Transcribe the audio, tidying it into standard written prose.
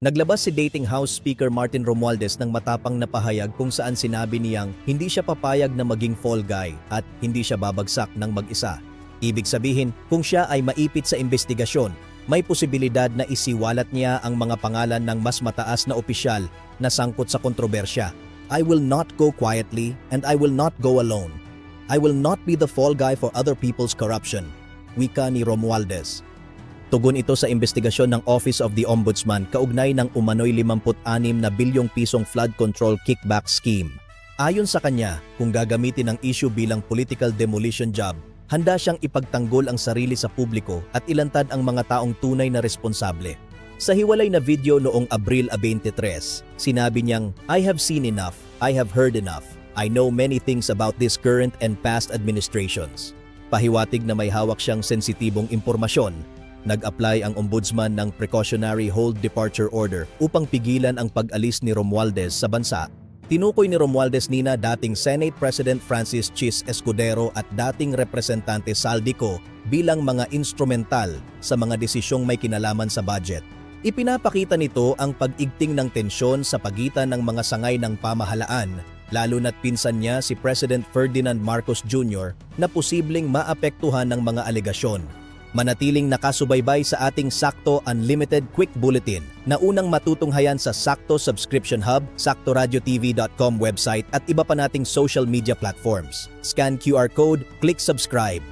Naglabas si Dating House Speaker Martin Romualdez ng matapang na pahayag kung saan sinabi niyang hindi siya papayag na maging fall guy at hindi siya babagsak ng mag-isa. Ibig sabihin, kung siya ay maipit sa investigasyon, may posibilidad na isiwalat niya ang mga pangalan ng mas mataas na opisyal na sangkot sa kontrobersya. I will not go quietly and I will not go alone. I will not be the fall guy for other people's corruption. Wika ni Romualdez. Tugon ito sa investigasyon ng Office of the Ombudsman kaugnay ng umano'y 56 na bilyong pisong flood control kickback scheme. Ayon sa kanya, kung gagamitin ang issue bilang political demolition job, handa siyang ipagtanggol ang sarili sa publiko at ilantad ang mga taong tunay na responsable. Sa hiwalay na video noong Abril 23, sinabi niyang, I have seen enough, I have heard enough, I know many things about this current and past administrations. Pahiwatig na may hawak siyang sensitibong impormasyon. Nag-apply ang ombudsman ng precautionary hold departure order upang pigilan ang pag-alis ni Romualdez sa bansa. Tinukoy ni Romualdez nina dating Senate President Francis Chis Escudero at dating Representante Saldico bilang mga instrumental sa mga desisyong may kinalaman sa budget. Ipinapakita nito ang pag-igting ng tensyon sa pagitan ng mga sangay ng pamahalaan, lalo na't pinsan niya si President Ferdinand Marcos Jr. na posibleng maapektuhan ng mga alegasyon. Manatiling nakasubaybay sa ating Sakto Unlimited Quick Bulletin na unang matutunghayan sa Sakto Subscription Hub, saktoradiotv.com website at iba pa nating social media platforms. Scan QR code, click subscribe.